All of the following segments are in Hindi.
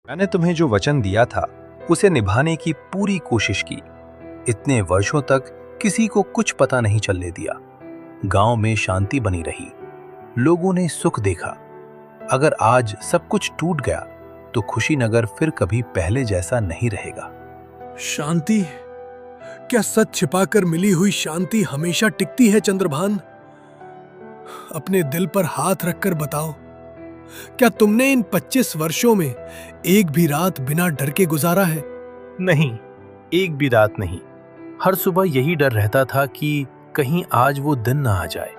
मैंने तुम्हें जो वचन दिया था उसे निभाने की पूरी कोशिश की। इतने वर्षों तक किसी को कुछ पता नहीं चलने दिया। गांव में शांति बनी रही, लोगों ने सुख देखा। अगर आज सब कुछ टूट गया तो खुशीनगर फिर कभी पहले जैसा नहीं रहेगा। शांति? क्या सच छिपाकर मिली हुई शांति हमेशा टिकती है चंद्रभान? अपने दिल पर हाथ रखकर बताओ, क्या तुमने इन 25 वर्षों में एक भी रात बिना डर के गुजारा है? नहीं, एक भी रात नहीं। हर सुबह यही डर रहता था कि कहीं आज वो दिन ना आ जाए।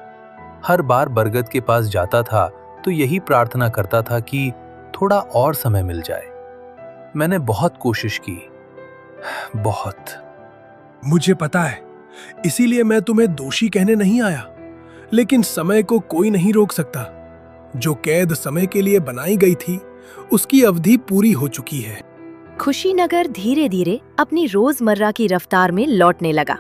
हर बार बरगद के पास जाता था तो यही प्रार्थना करता था कि थोड़ा और समय मिल जाए। मैंने बहुत कोशिश की, बहुत। मुझे पता है, इसीलिए मैं तुम्हें दोषी कहने नहीं आया। लेकिन समय को कोई नहीं रोक सकता। जो कैद समय के लिए बनाई गई थी, उसकी अवधि पूरी हो चुकी है। खुशीनगर धीरे धीरे अपनी रोजमर्रा की रफ्तार में लौटने लगा।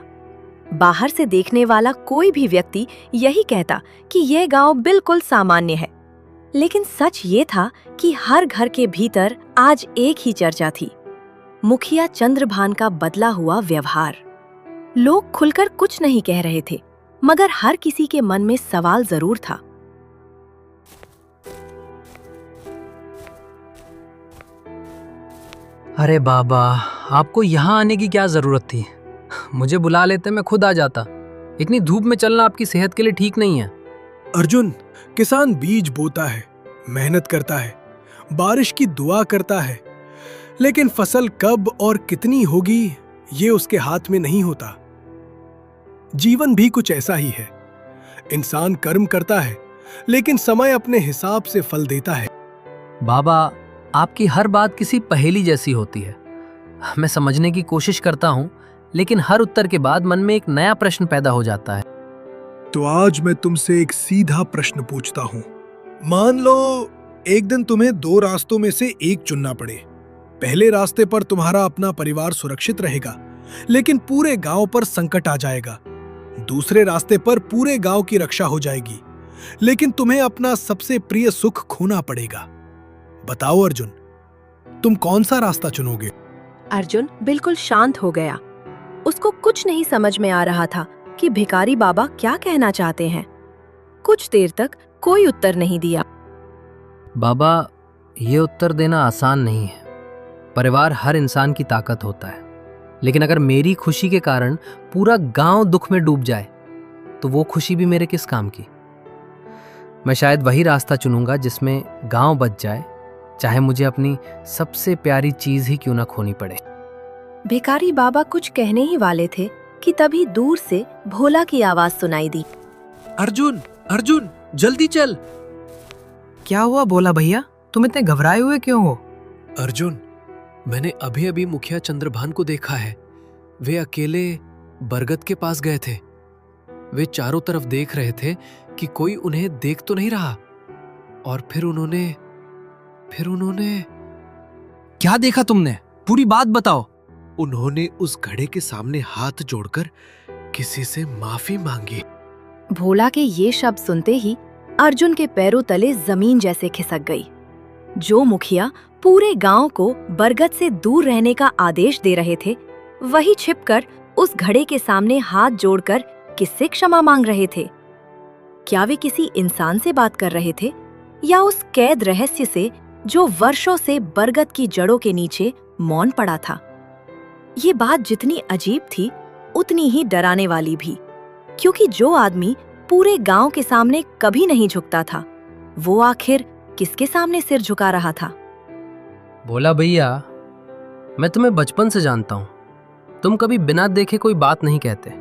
बाहर से देखने वाला कोई भी व्यक्ति यही कहता कि यह गांव बिल्कुल सामान्य है, लेकिन सच ये था कि हर घर के भीतर आज एक ही चर्चा थी, मुखिया चंद्रभान का बदला हुआ व्यवहार। लोग खुलकर कुछ नहीं कह रहे थे, मगर हर किसी के मन में सवाल जरूर था। अरे बाबा, आपको यहाँ आने की क्या जरूरत थी? मुझे बुला लेते, मैं खुद आ जाता। इतनी धूप में चलना आपकी सेहत के लिए ठीक नहीं है। अर्जुन, किसान बीज बोता है, मेहनत करता है, बारिश की दुआ करता है, लेकिन फसल कब और कितनी होगी ये उसके हाथ में नहीं होता। जीवन भी कुछ ऐसा ही है। इंसान कर्म करता है, लेकिन समय अपने हिसाब से फल देता है। बाबा, आपकी हर बात किसी पहेली जैसी होती है। मैं समझने की कोशिश करता हूँ, लेकिन हर उत्तर के बाद मन में एक नया प्रश्न पैदा हो जाता है। तो आज मैं तुमसे एक सीधा प्रश्न पूछता हूँ। मान लो एक दिन तुम्हें 2 रास्तों में से एक चुनना पड़े। पहले रास्ते पर तुम्हारा अपना परिवार सुरक्षित रहेगा, लेकिन पूरे गांव पर संकट आ जाएगा। दूसरे रास्ते पर पूरे गांव की रक्षा हो जाएगी, लेकिन तुम्हें अपना सबसे प्रिय सुख खोना पड़ेगा। बताओ अर्जुन, तुम कौन सा रास्ता चुनोगे? अर्जुन बिल्कुल शांत हो गया। उसको कुछ नहीं समझ में आ रहा था कि भिखारी बाबा क्या कहना चाहते हैं। कुछ देर तक कोई उत्तर नहीं दिया। बाबा, ये उत्तर देना आसान नहीं है। परिवार हर इंसान की ताकत होता है, लेकिन अगर मेरी खुशी के कारण पूरा गांव दुख में डूब जाए तो वो खुशी भी मेरे किस काम की? मैं शायद वही रास्ता चुनूंगा जिसमें गांव बच जाए, चाहे मुझे अपनी सबसे प्यारी चीज ही क्यों ना खोनी पड़े। भिखारी बाबा कुछ कहने ही वाले थे कि तभी दूर से भोला की आवाज सुनाई दी। अर्जुन, अर्जुन, जल्दी चल। क्या हुआ भोला भैया, तुम इतने घबराए हुए क्यों हो? अर्जुन, मैंने अभी अभी मुखिया चंद्रभान को देखा है। वे अकेले बरगद के पास गए थे। वे चारों तरफ देख रहे थे कि कोई उन्हें देख तो नहीं रहा। और फिर उन्होंने क्या देखा तुमने? पूरी बात बताओ। उन्होंने उस घड़े के सामने हाथ जोड़कर किसी से माफी मांगी। भोला के ये शब्द सुनते ही अर्जुन के पैरों तले जमीन जैसे खिसक गई। जो मुखिया पूरे गांव को बरगद से दूर रहने का आदेश दे रहे थे, वही छिपकर उस घड़े के सामने हाथ जोड़कर किससे क्षमा मांग रहे थे? क्या वे किसी इंसान से बात कर रहे थे, या उस कैद रहस्य से जो वर्षों से बरगद की जड़ों के नीचे मौन पड़ा था? ये बात जितनी अजीब थी, उतनी ही डराने वाली भी, क्योंकि जो आदमी पूरे गांव के सामने कभी नहीं झुकता था, वो आखिर किसके सामने सिर झुका रहा था? भोला भैया, मैं तुम्हें बचपन से जानता हूँ। तुम कभी बिना देखे कोई बात नहीं कहते,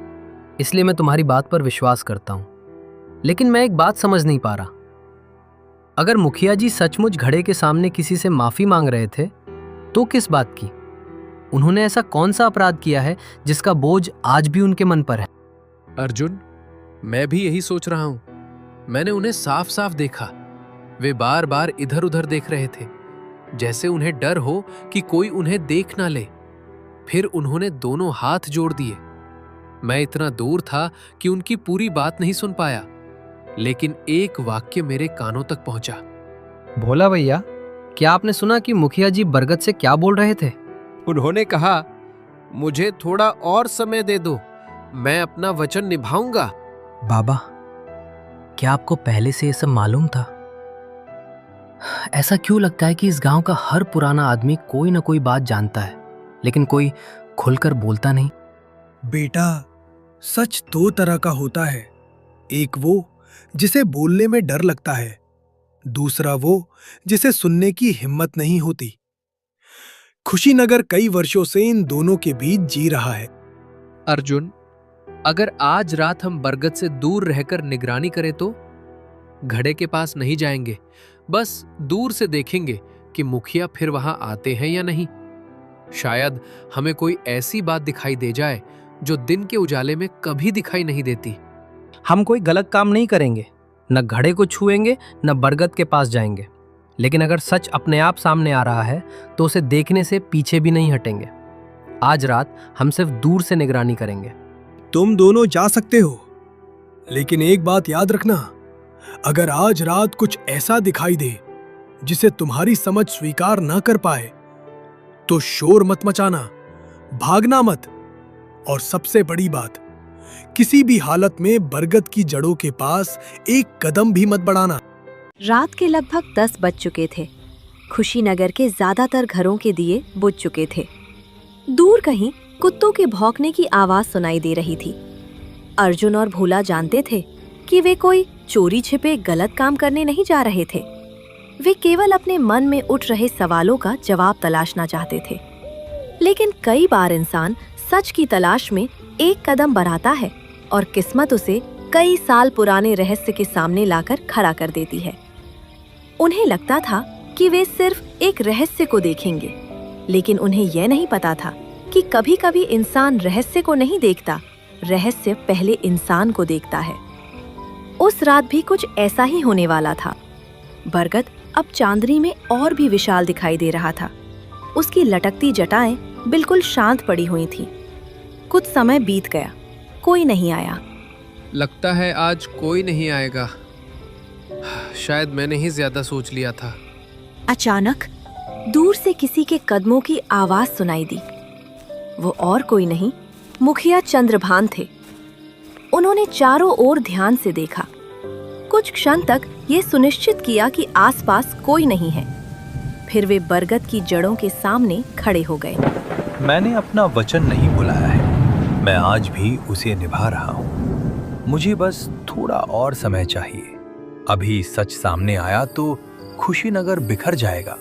इसलिए मैं तुम्हारी बात पर विश्वास करता हूँ। लेकिन मैं एक बात समझ नहीं पा रहा। अगर मुखिया जी सचमुच घड़े के सामने किसी से माफी मांग रहे थे, तो किस बात की? उन्होंने ऐसा कौन सा अपराध किया है जिसका बोझ आज भी उनके मन पर है? अर्जुन, मैं भी यही सोच रहा हूं। मैंने उन्हें साफ साफ देखा। वे बार बार इधर उधर देख रहे थे, जैसे उन्हें डर हो कि कोई उन्हें देख ना ले। फिर उन्होंने दोनों हाथ जोड़ दिए। मैं इतना दूर था कि उनकी पूरी बात नहीं सुन पाया, लेकिन एक वाक्य मेरे कानों तक पहुंचा। भोला भैया, क्या आपने सुना कि मुखिया जी बरगद से क्या बोल रहे थे? उन्होंने कहा, मुझे थोड़ा और समय दे दो, मैं अपना वचन निभाऊंगा। बाबा, क्या आपको पहले से ये सब मालूम था? ऐसा क्यों लगता है कि इस गांव का हर पुराना आदमी कोई ना कोई बात जानता है, लेकिन कोई खुलकर बोलता नहीं? बेटा, सच दो तरह का होता है। एक वो जिसे बोलने में डर लगता है, दूसरा वो जिसे सुनने की हिम्मत नहीं होती। खुशीनगर कई वर्षों से इन दोनों के बीच जी रहा है। अर्जुन, अगर आज रात हम बरगद से दूर रहकर निगरानी करें तो? घड़े के पास नहीं जाएंगे, बस दूर से देखेंगे कि मुखिया फिर वहां आते हैं या नहीं। शायद हमें कोई ऐसी बात दिखाई दे जाए जो दिन के उजाले में कभी दिखाई नहीं देती। हम कोई गलत काम नहीं करेंगे, न घड़े को छुएंगे न बरगद के पास जाएंगे, लेकिन अगर सच अपने आप सामने आ रहा है तो उसे देखने से पीछे भी नहीं हटेंगे। आज रात हम सिर्फ दूर से निगरानी करेंगे। तुम दोनों जा सकते हो, लेकिन एक बात याद रखना, अगर आज रात कुछ ऐसा दिखाई दे जिसे तुम्हारी समझ स्वीकार ना कर पाए तो शोर मत मचाना, भागना मत, और सबसे बड़ी बात, किसी भी हालत में बरगद की जड़ों के पास एक कदम भी मत बढ़ाना। रात के लगभग 10 बज चुके थे। खुशीनगर के ज्यादातर घरों के दिए बुझ चुके थे। दूर कहीं कुत्तों के भौंकने की आवाज सुनाई दे रही थी। अर्जुन और भोला जानते थे कि वे कोई चोरी छिपे गलत काम करने नहीं जा रहे थे। वे केवल अपने मन में उठ रहे सवालों का जवाब तलाशना चाहते थे। लेकिन कई बार इंसान सच की तलाश में एक कदम बढ़ाता है और किस्मत उसे कई साल पुराने रहस्य के सामने लाकर खड़ा कर देती है। उन्हें लगता था कि वे सिर्फ एक रहस्य को देखेंगे, लेकिन उन्हें यह नहीं पता था कि कभी-कभी इंसान रहस्य को नहीं देखता, रहस्य पहले इंसान को देखता है। उस रात भी कुछ ऐसा ही होने वाला था। बरगद अब चांदनी में और भी विशाल दिखाई दे रहा था। उसकी लटकती जटाएं बिल्कुल शांत पड़ी हुई थीं। कुछ समय बीत गया, कोई नहीं आया। लगता है आज कोई नहीं आएगा। शायद मैंने ही ज्यादा सोच लिया था। अचानक दूर से किसी के कदमों की आवाज सुनाई दी। वो और कोई नहीं, मुखिया चंद्रभान थे। उन्होंने चारों ओर ध्यान से देखा। कुछ क्षण तक ये सुनिश्चित किया कि आसपास कोई नहीं है। फिर वे बरगद की जड़ों के सामने खड़े हो गए। मैंने अपना वचन नहीं भुलाया है, मैं आज भी उसे निभा रहा हूँ। मुझे बस थोड़ा और समय चाहिए। अभी सच सामने आया तो खुशीनगर बिखर जाएगा।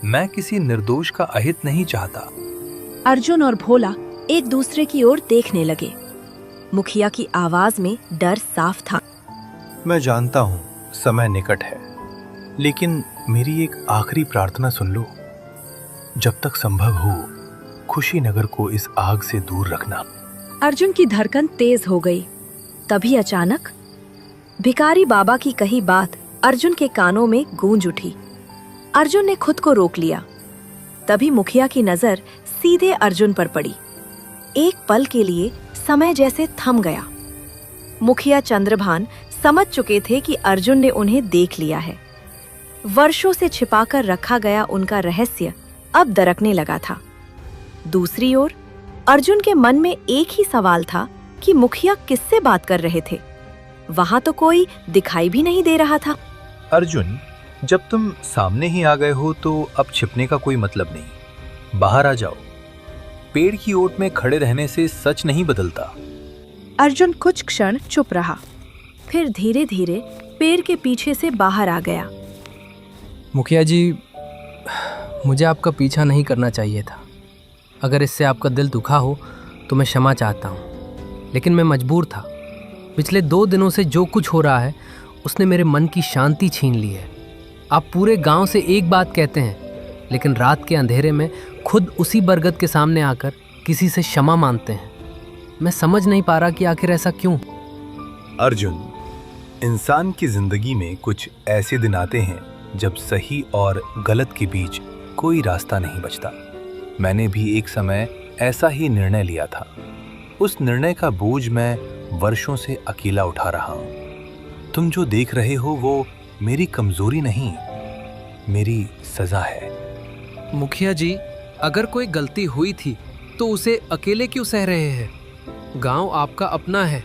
मैं किसी निर्दोष का अहित नहीं चाहता। अर्जुन और भोला एक दूसरे की ओर देखने लगे। मुखिया की आवाज में डर साफ था। मैं जानता हूँ समय निकट है, लेकिन मेरी एक आखिरी प्रार्थना सुन लो। जब तक संभव हो खुशीनगर को इस आग से दूर रखना। अर्जुन की धड़कन तेज हो गई। तभी अचानक भिखारी बाबा की कही बात अर्जुन के कानों में गूंज उठी। अर्जुन ने खुद को रोक लिया। तभी मुखिया की नजर सीधे अर्जुन पर पड़ी। एक पल के लिए समय जैसे थम गया। मुखिया चंद्रभान समझ चुके थे कि अर्जुन ने उन्हें देख लिया है। वर्षों से छिपाकर रखा गया उनका रहस्य अब दरकने लगा था। दूसरी ओर अर्जुन के मन में एक ही सवाल था कि मुखिया किससे बात कर रहे थे। वहां तो कोई दिखाई भी नहीं दे रहा था। अर्जुन, जब तुम सामने ही आ गए हो तो अब छिपने का कोई मतलब नहीं। बाहर आ जाओ। पेड़ की ओट में खड़े रहने से सच नहीं बदलता। अर्जुन कुछ क्षण चुप रहा, फिर धीरे धीरे पेड़ के पीछे से बाहर आ गया। मुखिया जी, मुझे आपका पीछा नहीं करना चाहिए था। अगर इससे आपका दिल दुखा हो तो मैं क्षमा चाहता हूँ, लेकिन मैं मजबूर था। पिछले 2 दिनों से जो कुछ हो रहा है उसने मेरे मन की शांति छीन ली है। आप पूरे गांव से एक बात कहते हैं, लेकिन रात के अंधेरे में खुद उसी बरगद के सामने आकर किसी से क्षमा मांगते हैं। मैं समझ नहीं पा रहा कि आखिर ऐसा क्यों। अर्जुन, इंसान की जिंदगी में कुछ ऐसे दिन आते हैं जब सही और गलत के बीच कोई रास्ता नहीं बचता। मैंने भी एक समय ऐसा ही निर्णय लिया था। उस निर्णय का बोझ मैं वर्षों से अकेला उठा रहा हूं। तुम जो देख रहे हो वो मेरी कमजोरी नहीं, मेरी सजा है। मुखिया जी, अगर कोई गलती हुई थी तो उसे अकेले क्यों सह रहे हैं? गांव आपका अपना है,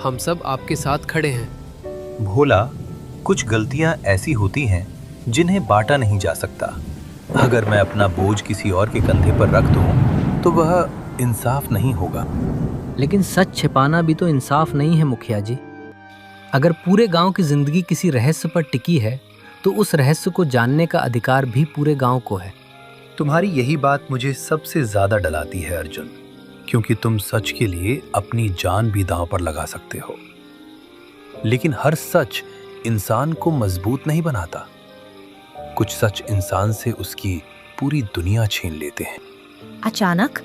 हम सब आपके साथ खड़े हैं। भोला, कुछ गलतियां ऐसी होती हैं जिन्हें बांटा नहीं जा सकता। अगर मैं अपना बोझ किसी और के कंधे पर रख दूं तो वह इंसाफ नहीं होगा। लेकिन सच छिपाना भी तो इंसाफ नहीं है मुखिया जी। अगर पूरे गांव की जिंदगी किसी रहस्य पर टिकी है तो उस रहस्य को जानने का अधिकार भी पूरे गांव को है। तुम्हारी यही बात मुझे सबसे ज्यादा डलाती है अर्जुन, क्योंकि तुम सच के लिए अपनी जान भी दांव पर लगा सकते हो। लेकिन हर सच इंसान को मजबूत नहीं बनाता। कुछ सच इंसान से उसकी पूरी दुनिया छीन लेते हैं। अचानक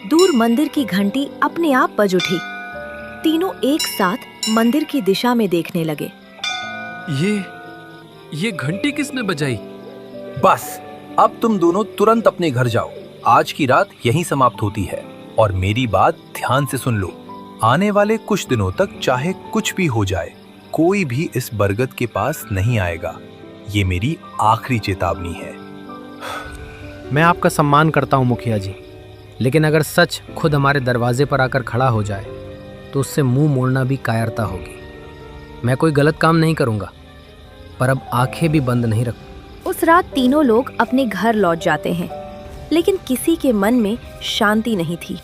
दूर मंदिर की घंटी अपने आप बज उठी। तीनों एक साथ मंदिर की दिशा में देखने लगे। ये घंटी किसने बजाई? बस, अब तुम दोनों तुरंत अपने घर जाओ। आज की रात यहीं समाप्त होती है और मेरी बात ध्यान से सुन लो। आने वाले कुछ दिनों तक चाहे कुछ भी हो जाए, कोई भी इस बरगद के पास नहीं आएगा। ये मेरी आखिरी चेतावनी है। मैं आपका सम्मान करता हूँ मुखिया जी, लेकिन अगर सच खुद हमारे दरवाजे पर आकर खड़ा हो जाए तो उससे मुंह मोड़ना भी कायरता होगी। मैं कोई गलत काम नहीं करूँगा, पर अब आंखें भी बंद नहीं रख। उस रात तीनों लोग अपने घर लौट जाते हैं, लेकिन किसी के मन में शांति नहीं थी।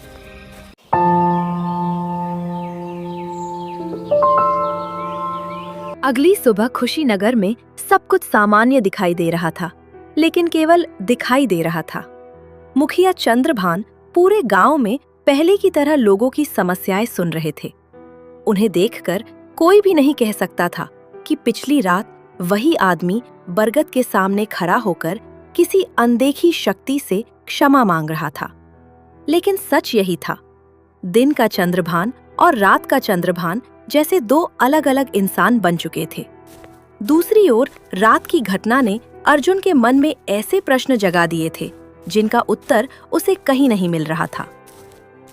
अगली सुबह खुशीनगर में सब कुछ सामान्य दिखाई दे रहा था, लेकिन केवल दिखाई दे रहा था। मुखिया चंद्रभान पूरे गांव में पहले की तरह लोगों की समस्याएं सुन रहे थे। उन्हें देखकर कोई भी नहीं कह सकता था कि पिछली रात वही आदमी बरगद के सामने खड़ा होकर किसी अनदेखी शक्ति से क्षमा मांग रहा था। लेकिन सच यही था, दिन का चंद्रभान और रात का चंद्रभान जैसे दो अलग अलग इंसान बन चुके थे। दूसरी ओर रात की घटना ने अर्जुन के मन में ऐसे प्रश्न जगा दिए थे जिनका उत्तर उसे कहीं नहीं मिल रहा था।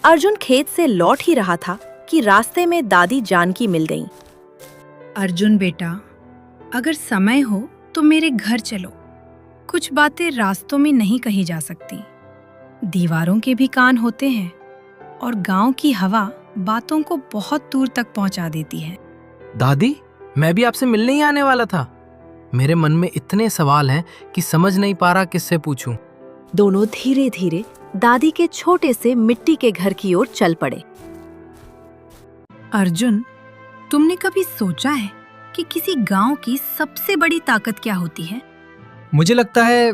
अर्जुन खेत से लौट ही रहा था कि रास्ते में दादी जानकी मिल गईं। अर्जुन बेटा, अगर समय हो तो मेरे घर चलो। कुछ बातें रास्तों में नहीं कही जा सकती। दीवारों के भी कान होते हैं और गांव की हवा बातों को बहुत दूर तक पहुंचा देती है। दादी, मैं भी आपसे मिलने ही आने वाला था। मेरे मन में इतने सवाल हैं कि समझ नहीं पा रहा किससे पूछूं। दोनों धीरे धीरे दादी के छोटे से मिट्टी के घर की ओर चल पड़े। अर्जुन, तुमने कभी सोचा है कि किसी गांव की सबसे बड़ी ताकत क्या होती है? मुझे लगता है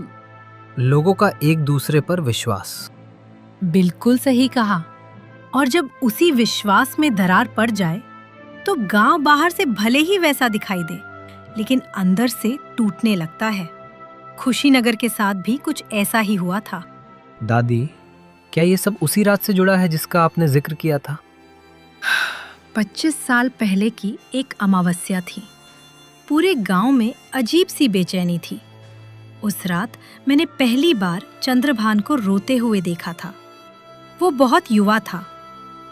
लोगों का एक दूसरे पर विश्वास। बिल्कुल सही कहा। और जब उसी विश्वास में दरार पड़ जाए तो गांव बाहर से भले ही वैसा दिखाई दे, लेकिन अंदर से टूटने लगता है। खुशीनगर के साथ भी कुछ ऐसा ही हुआ था। दादी, क्या ये सब उसी रात से जुड़ा है जिसका आपने जिक्र किया था? 25 साल पहले की एक अमावस्या थी। पूरे गांव में अजीब सी बेचैनी थी। उस रात मैंने पहली बार चंद्रभान को रोते हुए देखा था। वो बहुत युवा था।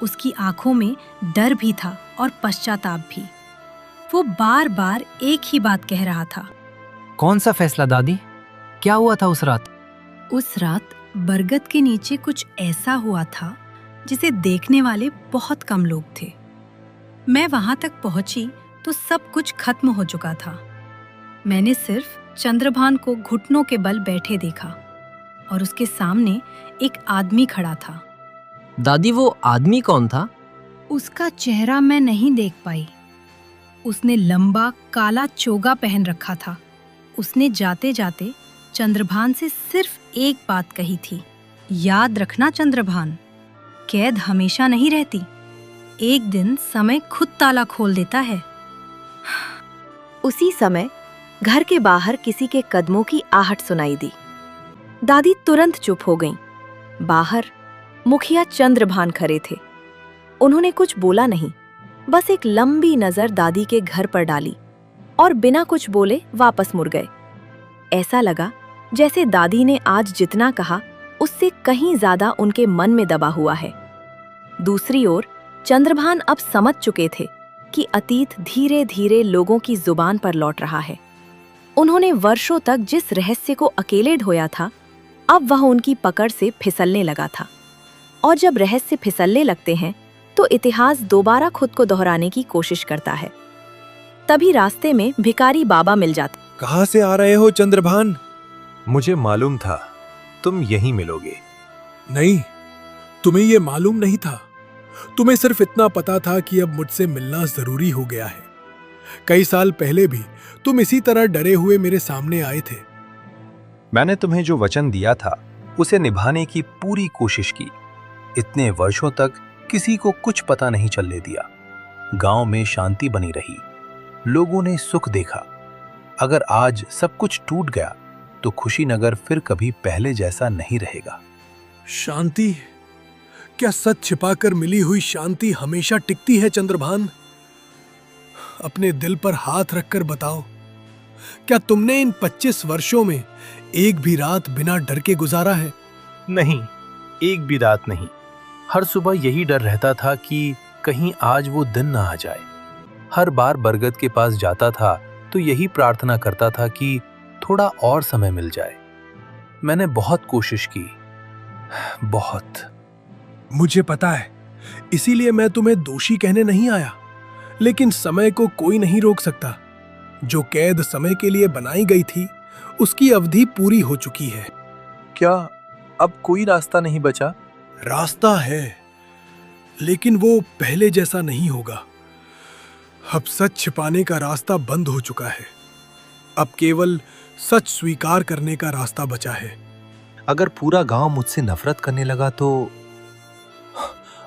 उसकी आंखों में डर भी था और पश्चाताप भी। वो बार बार एक ही बात कह रहा था। कौन सा फैसला दादी? क्या हुआ था उस रात? उस रात बरगद के नीचे कुछ ऐसा हुआ था जिसे देखने वाले बहुत कम लोग थे। मैं वहां तक पहुंची तो सब कुछ खत्म हो चुका था। मैंने सिर्फ चंद्रभान को घुटनों के बल बैठे देखा और उसके सामने एक आदमी खड़ा था। दादी, वो आदमी कौन था? उसका चेहरा मैं नहीं देख पाई। उसने लंबा काला चोगा पहन रखा था। उसने जाते जाते चंद्रभान से सिर्फ एक बात कही थी, याद रखना चंद्रभान, कैद हमेशा नहीं रहती। एक दिन समय खुद ताला खोल देता है। उसी समय घर के बाहर किसी के कदमों की आहट सुनाई दी। दादी तुरंत चुप हो गईं। बाहर मुखिया चंद्रभान खड़े थे। उन्होंने कुछ बोला नहीं, बस एक लंबी नजर दादी के घर पर डाली और बिना कुछ बोले वापस मुड़ गए। ऐसा लगा जैसे दादी ने आज जितना कहा उससे कहीं ज्यादा उनके मन में दबा हुआ है। दूसरी ओर चंद्रभान अब समझ चुके थे कि अतीत धीरे धीरे लोगों की जुबान पर लौट रहा है। उन्होंने वर्षों तक जिस रहस्य को अकेले ढोया था, अब वह उनकी पकड़ से फिसलने लगा था। और जब रहस्य फिसलने लगते हैं तो इतिहास दोबारा खुद को दोहराने की कोशिश करता है। तभी रास्ते में भिखारी बाबा मिल जाते। कहाँ से आ रहे हो चंद्रभान? मुझे मालूम था तुम यहीं मिलोगे। नहीं, तुम्हें ये मालूम नहीं था। तुम्हें सिर्फ इतना पता था कि अब मुझसे मिलना जरूरी हो गया है। कई साल पहले भी तुम इसी तरह डरे हुए मेरे सामने आए थे। मैंने तुम्हें जो वचन दिया था उसे निभाने की पूरी कोशिश की। इतने वर्षों तक किसी को कुछ पता नहीं चलने दिया। गांव में शांति बनी रही, लोगों ने सुख देखा। अगर आज सब कुछ टूट गया तो खुशीनगर फिर कभी पहले जैसा नहीं रहेगा। शांति? क्या सच छिपाकर मिली हुई शांति हमेशा टिकती है चंद्रभान? अपने दिल पर हाथ रखकर बताओ, क्या तुमने इन 25 वर्षों में एक भी रात बिना डर के गुजारा है? नहीं, एक भी रात नहीं। हर सुबह यही डर रहता था कि कहीं आज वो दिन ना आ जाए। हर बार बरगद के पास जाता था तो यही प्रार्थना करता था कि थोड़ा और समय मिल जाए। मैंने बहुत कोशिश की, बहुत। मुझे पता है, इसीलिए मैं तुम्हें दोषी कहने नहीं आया। लेकिन समय को कोई नहीं रोक सकता। जो कैद समय के लिए बनाई गई थी, उसकी अवधि पूरी हो चुकी है। क्या अब कोई रास्ता नहीं बचा? रास्ता है, लेकिन वो पहले जैसा नहीं होगा। अब सच छिपाने का रास्ता बंद हो चुका है। अब केवल सच स्वीकार करने का रास्ता बचा है। अगर पूरा गांव मुझसे नफरत करने लगा तो,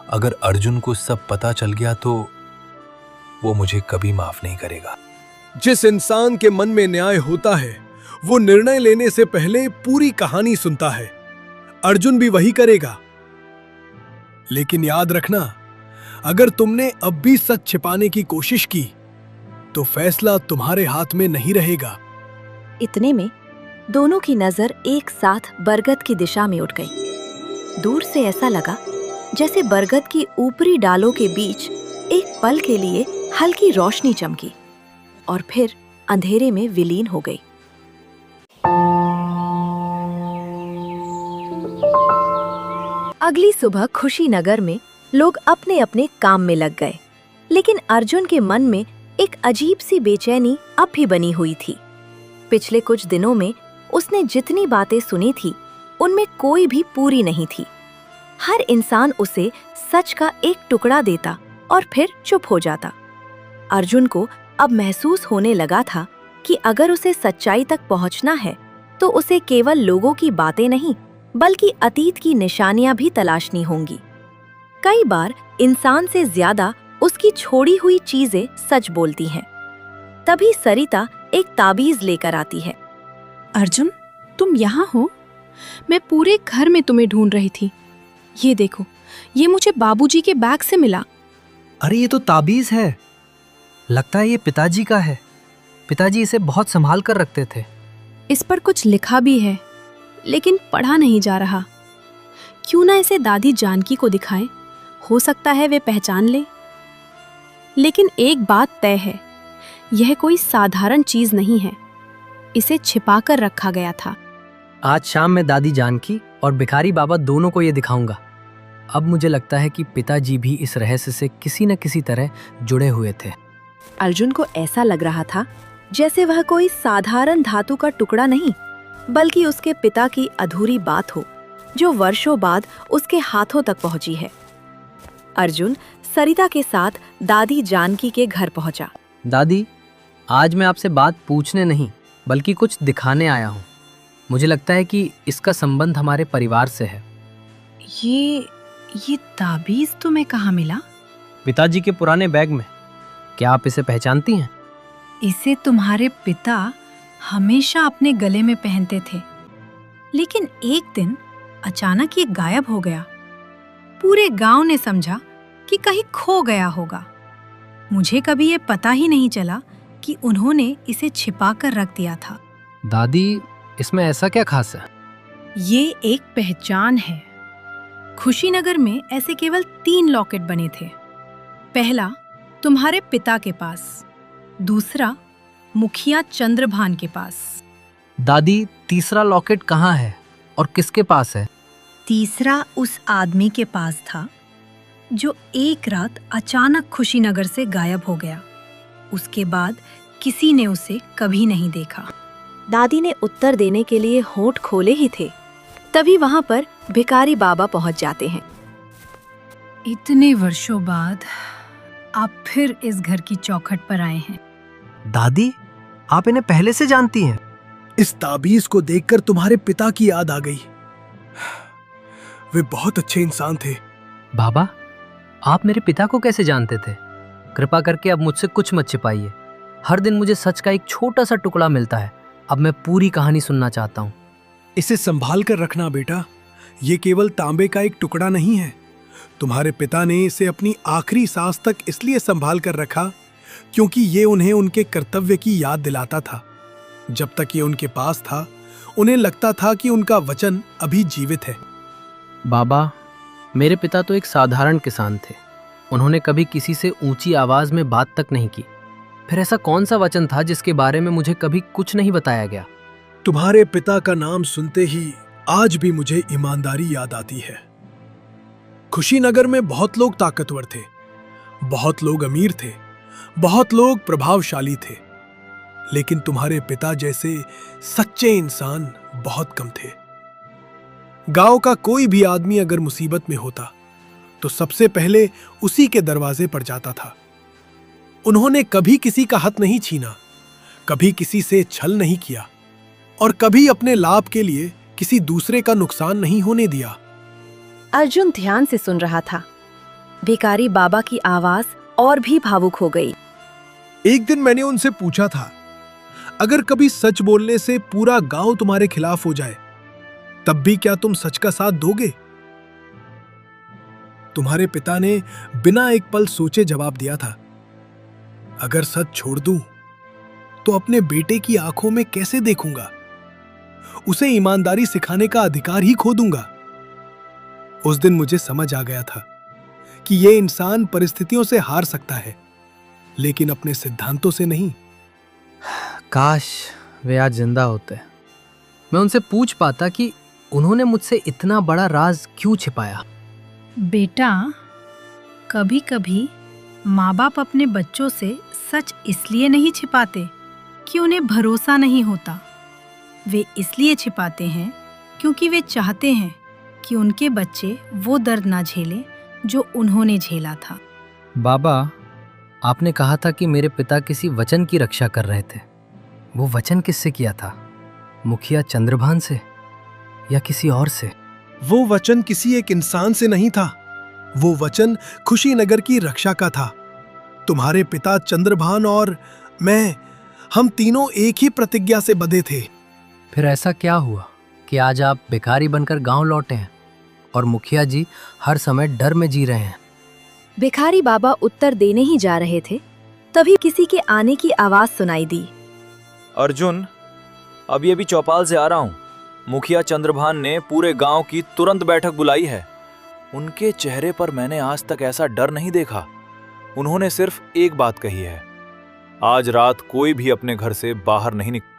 अगर अर्जुन को सब पता चल गया तो वो मुझे कभी माफ नहीं करेगा। जिस इंसान के मन में न्याय होता है, वो निर्णय लेने से पहले पूरी कहानी सुनता है। अर्जुन भी वही करेगा। लेकिन याद रखना, अगर तुमने अब भी सच छिपाने की कोशिश की तो फैसला तुम्हारे हाथ में नहीं रहेगा। इतने में दोनों की नजर एक साथ बरगद की दिशा में उठ गई। दूर से ऐसा लगा जैसे बरगद की ऊपरी डालों के बीच एक पल के लिए हल्की रोशनी चमकी और फिर अंधेरे में विलीन हो गई। अगली सुबह खुशीनगर में लोग अपने अपने काम में लग गए, लेकिन अर्जुन के मन में एक अजीब सी बेचैनी अब भी बनी हुई थी। पिछले कुछ दिनों में उसने जितनी बातें सुनी थी, उनमें कोई भी पूरी नहीं थी। हर इंसान उसे सच का एक टुकड़ा देता और फिर चुप हो जाता। अर्जुन को अब महसूस होने लगा था कि अगर उसे सच्चाई तक पहुंचना है तो उसे केवल लोगों की बातें नहीं बल्कि अतीत की निशानियां भी तलाशनी होंगी। कई बार इंसान से ज्यादा उसकी छोड़ी हुई चीजें सच बोलती हैं। तभी सरिता एक ताबीज लेकर आती है। अर्जुन, तुम यहाँ हो? मैं पूरे घर में तुम्हें ढूंढ रही थी। ये देखो, ये मुझे बाबूजी के बैग से मिला। अरे ये तो ताबीज है। लगता है ये पिताजी का है। पिताजी इसे बहुत संभाल कर रखते थे। इस पर कुछ लिखा भी है, लेकिन पढ़ा नहीं जा रहा। क्यों ना इसे दादी जानकी को दिखाएं, हो सकता है वे पहचान ले। लेकिन एक बात तय है, यह कोई साधारण चीज नहीं है। इसे छिपा कर रखा गया था। आज शाम में दादी जानकी और भिखारी बाबा दोनों को ये दिखाऊंगा। अब मुझे लगता है कि पिताजी भी इस रहस्य से किसी न किसी तरह जुड़े हुए थे। अर्जुन को ऐसा लग रहा था जैसे वह कोई साधारण धातु का टुकड़ा नहीं, बल्कि उसके पिता की अधूरी बात हो जो वर्षों बाद उसके हाथों तक पहुंची है। अर्जुन सरिता के साथ दादी जानकी के घर पहुंचा। दादी, आज मैं आपसे बात पूछने नहीं बल्कि कुछ दिखाने आया हूँ। मुझे लगता है कि इसका संबंध हमारे परिवार से है। ये ताबीज तुम्हें कहाँ मिला? पिताजी के पुराने बैग में। क्या आप इसे पहचानती हैं? इसे तुम्हारे पिता हमेशा अपने गले में पहनते थे, लेकिन एक दिन अचानक ये गायब हो गया। पूरे गांव ने समझा कि कहीं खो गया होगा। मुझे कभी ये पता ही नहीं चला कि उन्होंने इसे छिपा कर रख दिया था। दादी, इसमें ऐसा क्या खास है? ये एक पहचान है। खुशीनगर में ऐसे केवल 3 लॉकेट बने थे। पहला तुम्हारे पिता के पास, दूसरा मुखिया चंद्रभान के पास। दादी, तीसरा लॉकेट कहाँ है और किसके पास है? तीसरा उस आदमी के पास था जो एक रात अचानक खुशीनगर से गायब हो गया। उसके बाद किसी ने उसे कभी नहीं देखा। दादी ने उत्तर देने के लिए होंठ खोले ही थे, तभी वहां पर भिखारी बाबा पहुंच जाते हैं। इतने वर्षों बाद आप फिर इस घर की चौखट पर आए हैं। दादी, आप इन्हें पहले से जानती हैं? इस ताबीज को देखकर तुम्हारे पिता की याद आ गई। वे बहुत अच्छे इंसान थे। बाबा, आप मेरे पिता को कैसे जानते थे? कृपा करके अब मुझसे कुछ मत छिपाइए। हर दिन मुझे सच का एक छोटा सा टुकड़ा मिलता है। अब मैं पूरी कहानी सुनना चाहता हूँ। इसे संभाल कर रखना बेटा। ये केवल तांबे का एक टुकड़ा नहीं है। तुम्हारे पिता ने इसे अपनी आखिरी सांस तक इसलिए संभाल कर रखा क्योंकि ये उन्हें उनके कर्तव्य की याद दिलाता था। जब तक ये उनके पास था, उन्हें लगता था कि उनका वचन अभी जीवित है। बाबा, मेरे पिता तो एक साधारण किसान थे। उन्होंने कभी किसी से ऊंची आवाज में बात तक नहीं की। फिर ऐसा कौन सा वचन था जिसके बारे में मुझे कभी कुछ नहीं बताया गया? तुम्हारे पिता का नाम सुनते ही आज भी मुझे ईमानदारी याद आती है। खुशीनगर में बहुत लोग ताकतवर थे, बहुत लोग अमीर थे, बहुत लोग प्रभावशाली थे, लेकिन तुम्हारे पिता जैसे सच्चे इंसान बहुत कम थे। गांव का कोई भी आदमी अगर मुसीबत में होता तो सबसे पहले उसी के दरवाजे पर जाता था। उन्होंने कभी किसी का हक नहीं छीना, कभी किसी से छल नहीं किया और कभी अपने लाभ के लिए किसी दूसरे का नुकसान नहीं होने दिया। अर्जुन ध्यान से सुन रहा था। भिखारी बाबा की आवाज और भी भावुक हो गई। एक दिन मैंने उनसे पूछा था, अगर कभी सच बोलने से पूरा गांव तुम्हारे खिलाफ हो जाए, तब भी क्या तुम सच का साथ दोगे? तुम्हारे पिता ने बिना एक पल सोचे जवाब दिया था, अगर सच छोड़ दूं तो अपने बेटे की आंखों में कैसे देखूंगा? उसे ईमानदारी सिखाने का अधिकार ही खो दूंगा। उस दिन मुझे समझ आ गया था कि यह इंसान परिस्थितियों से हार सकता है, लेकिन अपने सिद्धांतों से नहीं। काश वे आज जिंदा होते। मैं उनसे पूछ पाता कि उन्होंने मुझसे इतना बड़ा राज क्यों छिपाया। बेटा, कभी कभी माँ बाप अपने बच्चों से सच इसलिए नहीं छिपाते कि उन्हें भरोसा नहीं होता। वे इसलिए छिपाते हैं क्योंकि वे चाहते हैं कि उनके बच्चे वो दर्द ना झेलें जो उन्होंने झेला था। बाबा, आपने कहा था कि मेरे पिता किसी वचन की रक्षा कर रहे थे। वो वचन किससे किया था? मुखिया चंद्रभान से या किसी और से? वो वचन किसी एक इंसान से नहीं था। वो वचन खुशीनगर की रक्षा का था। तुम्हारे पिता चंद्रभान और मैं, हम तीनों एक ही प्रतिज्ञा से बंधे थे। फिर ऐसा क्या हुआ कि आज आप भिखारी बनकर गांव लौटे हैं और मुखिया जी हर समय डर में जी रहे हैं? भिखारी बाबा उत्तर देने ही जा रहे थे, तभी किसी के आने की आवाज सुनाई दी। अर्जुन, अभी अभी चौपाल से आ रहा हूँ। मुखिया चंद्रभान ने पूरे गांव की तुरंत बैठक बुलाई है। उनके चेहरे पर मैंने आज तक ऐसा डर नहीं देखा। उन्होंने सिर्फ एक बात कही है, आज रात कोई भी अपने घर से बाहर नहीं निकले।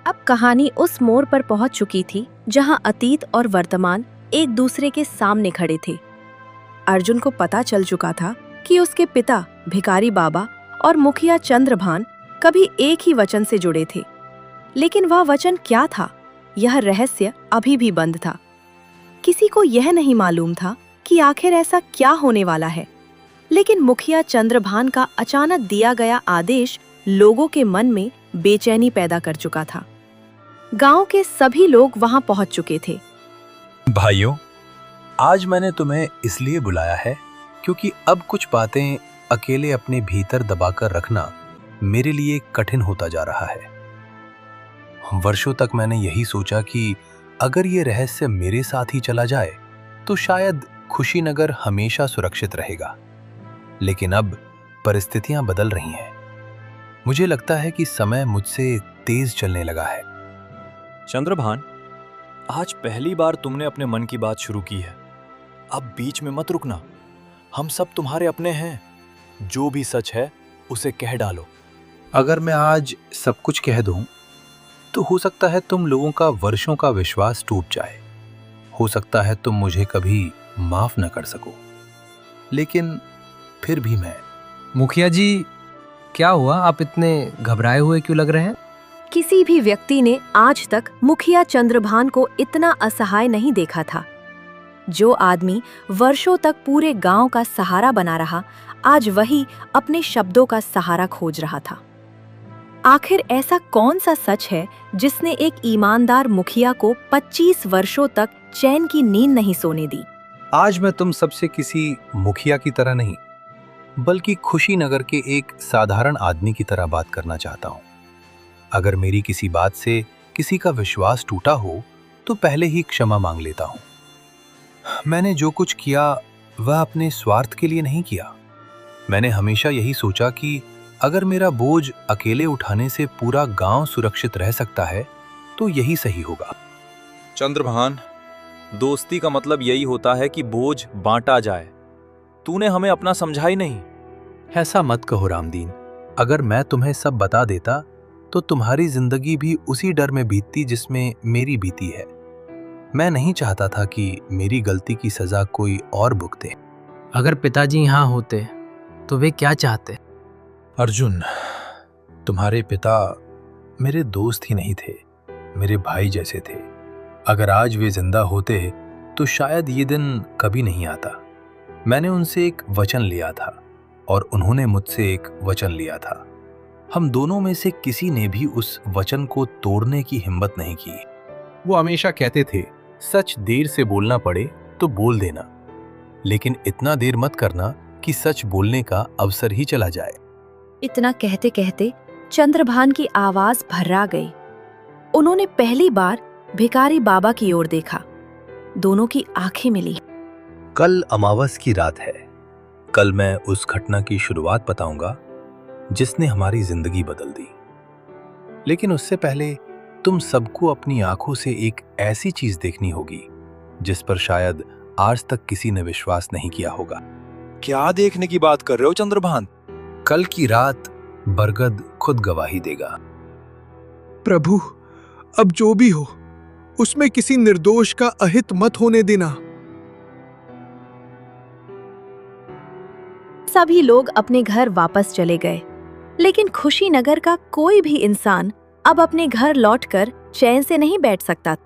अब कहानी उस मोड़ पर पहुंच चुकी थी जहां अतीत और वर्तमान एक दूसरे के सामने खड़े थे। अर्जुन को पता चल चुका था कि उसके पिता भिखारी बाबा और मुखिया चंद्रभान कभी एक ही वचन से जुड़े थे, लेकिन वह वचन क्या था, यह रहस्य अभी भी बंद था। किसी को यह नहीं मालूम था कि आखिर ऐसा क्या होने वाला है, लेकिन मुखिया चंद्रभान का अचानक दिया गया आदेश लोगों के मन में बेचैनी पैदा कर चुका था। गांव के सभी लोग वहां पहुंच चुके थे। भाइयों, आज मैंने तुम्हें इसलिए बुलाया है क्योंकि अब कुछ बातें अकेले अपने भीतर दबाकर रखना मेरे लिए कठिन होता जा रहा है। वर्षों तक मैंने यही सोचा कि अगर ये रहस्य मेरे साथ ही चला जाए तो शायद खुशीनगर हमेशा सुरक्षित रहेगा। लेकिन अब परिस्थितियां बदल रही हैं। मुझे लगता है कि समय मुझसे तेज चलने लगा है। चंद्रभान, आज पहली बार तुमने अपने मन की बात शुरू की है। अब बीच में मत रुकना। हम सब तुम्हारे अपने हैं। जो भी सच है उसे कह डालो। अगर मैं आज सब कुछ कह दूं, तो हो सकता है तुम लोगों का वर्षों का विश्वास टूट जाए। हो सकता है तुम मुझे कभी माफ न कर सको, लेकिन फिर भी मैं। मुखिया जी, क्या हुआ? आप इतने घबराए हुए क्यों लग रहे हैं? किसी भी व्यक्ति ने आज तक मुखिया चंद्रभान को इतना असहाय नहीं देखा था। जो आदमी वर्षों तक पूरे गांव का सहारा बना रहा, आज वही अपने शब्दों का सहारा खोज रहा था। आखिर ऐसा कौन सा सच है जिसने एक ईमानदार मुखिया को 25 वर्षों तक चैन की नींद नहीं सोने दी? आज मैं तुम सबसे किसी मुखिया की तरह नहीं, बल्कि खुशी नगर के एक साधारण आदमी की तरह बात करना चाहता हूं। अगर मेरी किसी बात से किसी का विश्वास टूटा हो, तो पहले ही क्षमा मांग लेता हूं। मैंने जो कुछ किया वह अपने स्वार्थ के लिए नहीं किया। मैंने हमेशा यही सोचा कि अगर मेरा बोझ अकेले उठाने से पूरा गांव सुरक्षित रह सकता है, तो यही सही होगा। चंद्रभान, दोस्ती का मतलब यही होता है कि बोझ बांटा जाए। तूने हमें अपना समझा ही नहीं। ऐसा मत कहो रामदीन। अगर मैं तुम्हें सब बता देता, तो तुम्हारी जिंदगी भी उसी डर में बीतती जिसमें मेरी बीती है। मैं नहीं चाहता था कि मेरी गलती की सजा कोई और भुगते। अगर पिताजी यहाँ होते तो वे क्या चाहते? अर्जुन, तुम्हारे पिता मेरे दोस्त ही नहीं थे, मेरे भाई जैसे थे। अगर आज वे जिंदा होते तो शायद ये दिन कभी नहीं आता। मैंने उनसे एक वचन लिया था और उन्होंने मुझसे एक वचन लिया था। हम दोनों में से किसी ने भी उस वचन को तोड़ने की हिम्मत नहीं की। वो हमेशा कहते थे, सच देर से बोलना पड़े तो बोल देना, लेकिन इतना देर मत करना कि सच बोलने का अवसर ही चला जाए। इतना कहते कहते चंद्रभान की आवाज भर्रा गई। उन्होंने पहली बार भिखारी बाबा की ओर देखा। दोनों की आंखें मिली। कल अमावस की रात है। कल मैं उस घटना की शुरुआत बताऊंगा जिसने हमारी जिंदगी बदल दी। लेकिन उससे पहले तुम सबको अपनी आंखों से एक ऐसी चीज देखनी होगी जिस पर शायद आज तक किसी ने विश्वास नहीं किया होगा। क्या देखने की बात कर रहे हो चंद्रभान? कल की रात बरगद खुद गवाही देगा। प्रभु, अब जो भी हो, उसमें किसी निर्दोष का अहित मत होने देना। सभी लोग अपने घर वापस चले गए, लेकिन खुशी नगर का कोई भी इंसान अब अपने घर लौटकर चैन से नहीं बैठ सकता।